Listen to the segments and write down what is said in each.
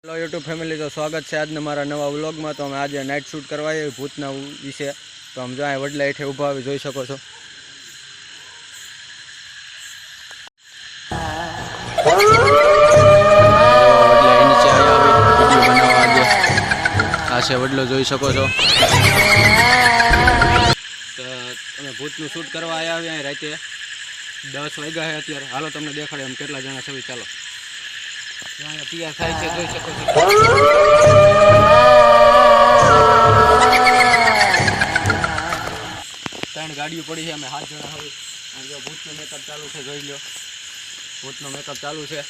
Hello YouTube family, तो स्वागत है आज मारा नवा व्लॉग में। तो हम आज नाइट शूट करवा भूतना विषे। तो हम जो वडला हेठे ऊभा जोई शको छो। वडलो जोई शको छो। तो अमे भूतनु शूट करवा आया राते 10 वाग्या है अत्यारे। हालो तमने देखाड़े हम केटला जणा छे। चालो तैयार थाय छे, जोई शको छो। त्रण गाड़ियों पड़ी है, अमे 7 जणा हवे। जो भूतनो मेकअप चालू है, जोई लो। भूतनो मेकअप चालू है।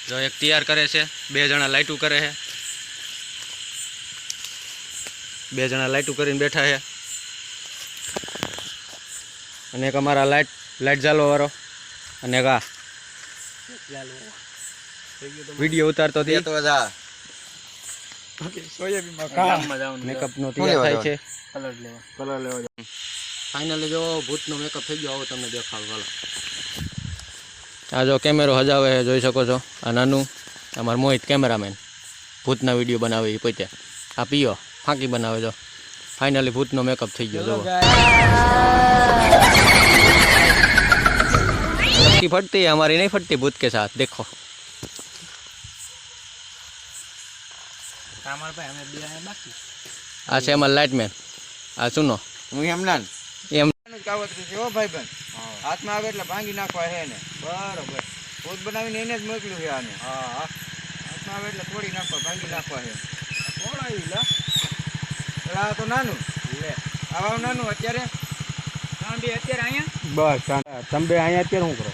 जो एक तैयार करे छे, 2 जणा लाइटू करे है। 2 जणा लाइटू करीने बैठा है। अने एक अमारा लाइट जालो वारो अने गा वीडियो उतारतो थी तो जा ओके सोयाबीन में का मेकअप नो तैयार थाय छे। कलर लेवा फाइनली जो भूतनो मेकअप થઈ ગયો, આવો તમને દેખાડું। હાલો આ જો કેમેરો હજાવે છે, જોઈ શકો છો। આ નાનું અમાર મોહિત કેમેરામેન ભૂતના વિડિયો બનાવે એ પોતે। આ પીઓ ફાંકી બનાવે। જો फाइनली भूतनो मेकअप થઈ ગયો। જો की फटती है, हमारी नहीं फटती भूत के साथ। देखो आ छे हमारा लाइटमैन। आ सुनो હું એમનાન एम કાવત છે ઓ ભાઈબંધ, હાથમાં આવે એટલે ભાંગી નાખવા હે ને। બરોબર ભૂત બનાવીને એને જ મોકલ્યું છે આને। હા હાથમાં આવે એટલે તોડી નાખવા, ભાંગી નાખવા હે। તોડાવી લે આ તો નાનું લે આવા નાનું અત્યારે કાંડી અત્યારે અહીંયા બસ તમે બે અહીંયા અત્યારે શું કરો?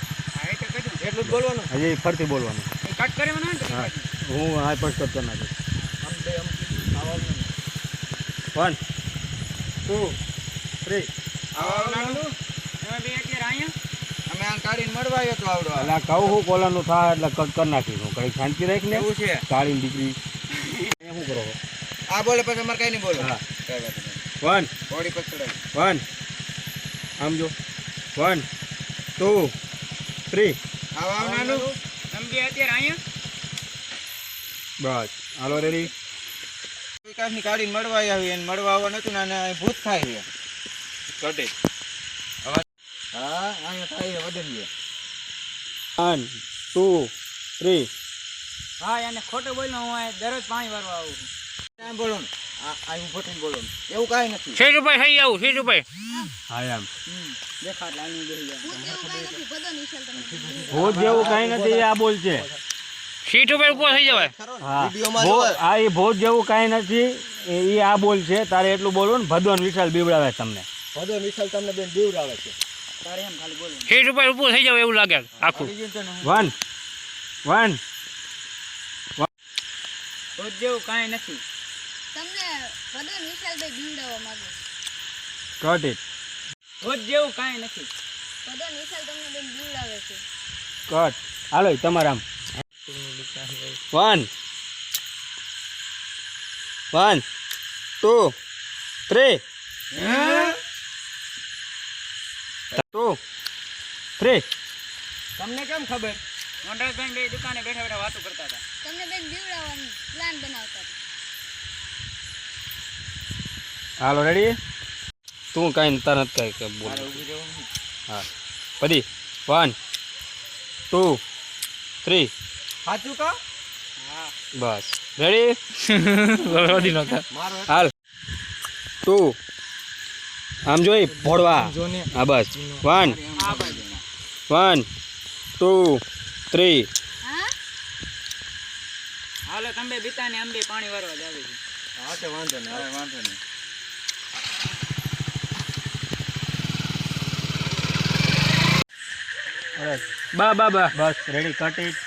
એટલું જ બોલવાનું, હજી ફરતી બોલવાનું। કટ કરવાનું ને હું આ પર કરતો ના દે। આમ બે આમ આવવાનું 1 2 3 આવવાનું અમે બે અત્યારે અહીંયા અમે આ કાઢીને મળવા આવ્યો તો આવડો। એટલે કહું હું કોલાનું થાય એટલે કટ કરી નાખીશું। કઈ શાંતિ રાખીને એવું છે કાળીની દીકરી અહીંયા શું કરો? આ બોલે પછી અમારે કઈ નહીં બોલો। હા કઈ વાત નહીં। 1 બોડી પર ચડાવી 1 આમ જો 1 2 3 આવવાનું તમે બે અત્યારે અહીંયા બસ હાલો રેડી। વિકાસની કાઢીને મળવા આવી એને મળવા આવવા નતું ને ભૂત થાય છે કટે। હા અહીંયા થાય વધીએ 1 2 3 હા એને ખોટું બોલનો હું દરરોજ પાણી વારવા આવું છું। કાઈ બોલો ને આ ઉભો થઈને બોલો ને એવું કાઈ નથી। 6 રૂપિયા થઈ આવું 6 રૂપિયા હા એમ દેખાડ લાઈન બેહી જાય। ભૂત જેવું કાઈ નથી આ બોલ છે। સીટ ઉપર ઉભો થઈ જવાય। હા વિડિયોમાં આ એ ભૂત જેવું કાઈ નથી એ આ બોલ છે। તારે એટલું બોલવું ને ભગવાન વિશાલ બીવડાવે તમને। ભગવાન વિશાલ તમને બેન બીવડાવે છે। તારે એમ ખાલી બોલવું સીટ ઉપર ઉભો થઈ જાવ એવું લાગે આખું 1 1 ભૂત જેવું કાઈ નથી। તમને ભગવાન વિશાલભાઈ બીવડાવવા માંગે કટ ઇટ। ભૂત જેવું કાઈ નથી। ભગવાન વિશાલ તમને બેન બીવડાવે છે કટ। હાલો તમારા 1 1 2 3 2 3 તમને કેમ ખબર? મોન્ટ્રાસબેન બે દુકાને બેઠા બેઠા વાતો કરતા હતા। તમને બેન બીવડાવવાનો પ્લાન બનાવતા હતા। હાલો રેડી તું કાઈ તરત કાઈ બોલ। હા પડી 1 2 3 સાચું કા? હા બસ રેડી વળી નકા હાલ 2 આમ જોઈ ભોળવા। હા બસ 1 1 2 3 હા હાલો તમે બીતાને અંબે પાણી વારવા જાવે છે। હા તે વાંધો નહીં, હવે વાંધો નહીં। બા બસ રેડી કટ ઇટ।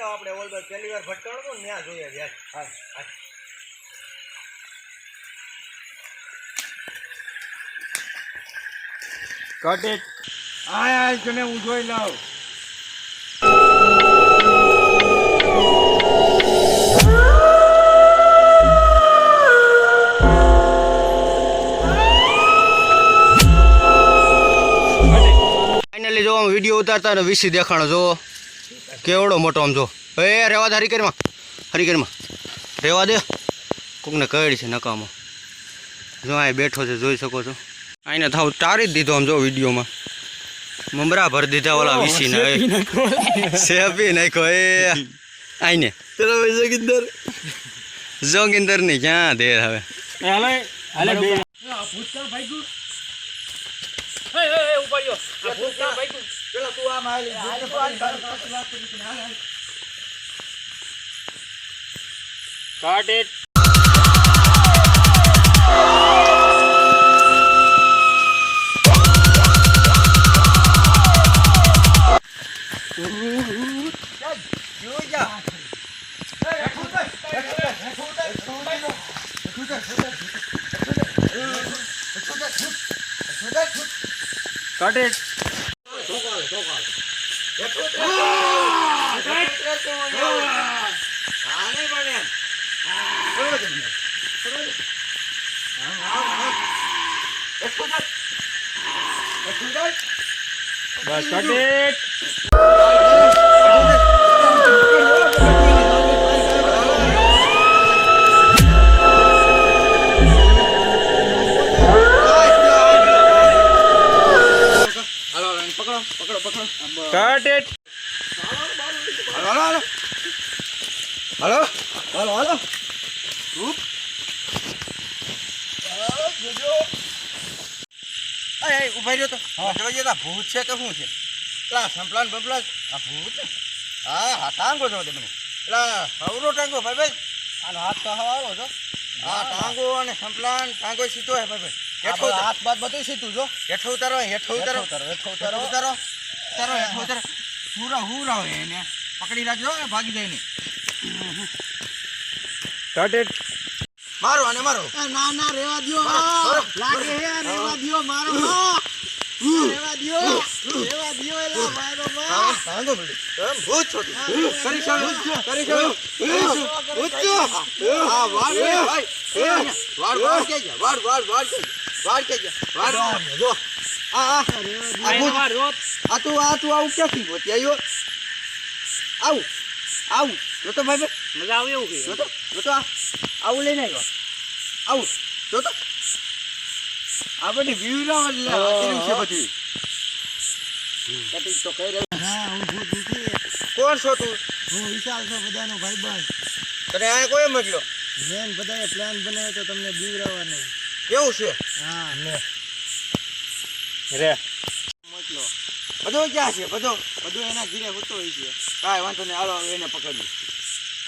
આપણે ઓલ પહેલી વાર ભટકાણો ને ત્યાં જોઈએ યાર. Cut it. આય તને હું જોઈ લઉં. ફાઇનલી જો આમ વિડીયો ઉતારતા ને વીસી દેખાણો જો કેવડો મોટો આમ જો એ રેવા દે હરિકરમાં રેવા દે કોકને કઈ છે નકામો જો અહીં બેઠો છે જોઈ શકો છો આઈને થાવ તારી જ દીધો આમ જો વિડીયોમાં મમરા ભરી દીધા ઓલા વીસીને સેપી નાખ્યો એ આઈને જોગિંદર ની ક્યાં દેર હવે Got it. Cut it. Bas, cut it. Cut it. હાલો ઉભા રહ્યો તો ભૂત છે કે શું છે પેલા સંપલાન બંપલાન આ ભૂત હા ટાંગો છો મને પેલા હવરો ટાંગો ભાઈ આનો હાથ તો હવા આવો છો હા ટાંગો અને સંપલાન ટાંગો સીધો હે ભાઈ હેઠો હાથ બાદ બધું સીધું જો હેઠો ઉતારો હુરાવ એને પકડી રાખજો ભાગી જાય ને Cut it. મારો અને મારો ના રેવા દ્યો લાગે હે રેવા દ્યો મારો રેવા દ્યો એલા મારો માં ટાંગો બળી ભૂત છોટી કરી હા વાડ ભાઈ વાડ કે જા જો આ તું આવું ક્યાંથી ગોતી આવ્યો આવું જો તો ભાઈ મજા આવે એવું કે જો તો આવું લઈને આવ્યો આવું જો તો આ બધી વ્યૂ છે બધી કટિંગ તો કઈ રહ્યું હા હું ભૂત નથી કોણ છો તું હું વિશાલ છું બધાનો ભાઈબંધ તને આ કોઈ મોકલ્યો મેન બધાએ પ્લાન બનાવ્યો તો તમને બીવરાવાનો કેવું છે હા રે મોકલો બધો ક્યાં છે બધો એના ઘીરે હોતો હોય છે કાંઈ વાંધો નહીં હાલો એને પકડ્યું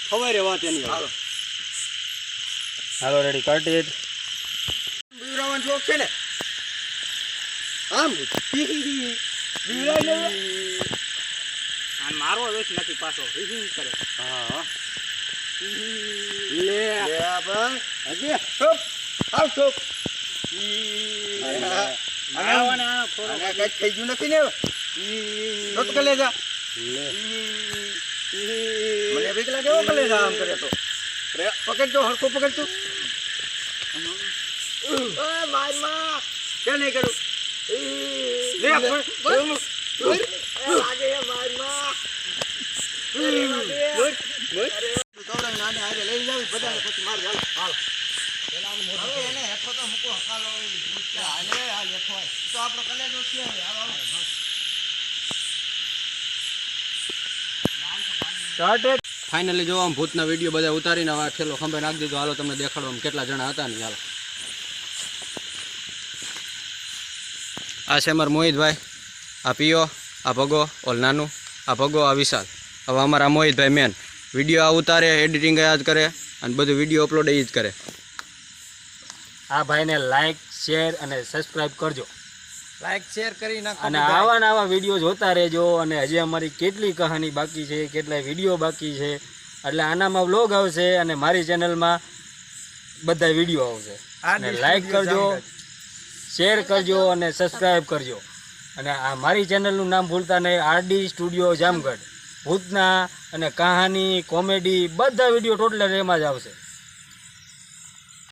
ખબર રે વાત એની હાલો હાલો રેડી કટ ઇટ. બીવરાવાનો શોખ છે ને આમ અને મારવો વેચ નથી પાછો હિહિ કરે હા લે ભાઈ હજી ચોપ આવ ચોપ મારવાના અને કઈ થઈ ગયું નથી ને તો કલેજા મને બીક લાગે એવો કલેજા આમ કરે તો પકડજો હરખો પકડજો મારમાં ક્યાં નહીં કરું લે લાગે મારમાં નાની હારે લઈ જાવી બધાને પછી માર હાલ હવે એને હેઠો તો મૂકો હકાલો હાલે હાલ હેઠો હોય તો આપણો કલેજો છે હાલો ફાઇનલી જો આમ ભૂતના વિડીયો બધા ઉતારીને હવે છેલ્લો ખંભે નાખી દીધો. હાલો તમને દેખાડો કેટલા જણા હતા ને. હાલો આ છે અમારા મોહિતભાઈ, આ પિયો, આ ભગો, ઓલ નાનું, આ ભગો, આ વિશાલ. હવે અમારા મોહિતભાઈ મેન વિડીયો આ ઉતારે, એડિટિંગ આ જ કરે અને બધું વિડીયો અપલોડ એ જ કરે. આ ભાઈને લાઈક શેર અને સબસ્ક્રાઈબ કરજો લાઈક શેર કરી નાખો અને આવા ને આવા વિડીયો જોતા રહેજો. અને હજી અમારી કેટલી કહાની બાકી છે, કેટલાય વિડીયો બાકી છે. એટલે આનામાં વ્લોગ આવશે અને મારી ચેનલમાં બધા વિડીયો આવશે. અને લાઈક કરજો, શેર કરજો અને સબસ્ક્રાઈબ કરજો. અને આ મારી ચેનલનું નામ ભૂલતા નહીં, RD સ્ટુડિયો જામગઢ. ભૂતના અને કહાની, કોમેડી બધા વિડીયો ટોટલ એમાં જ આવશે.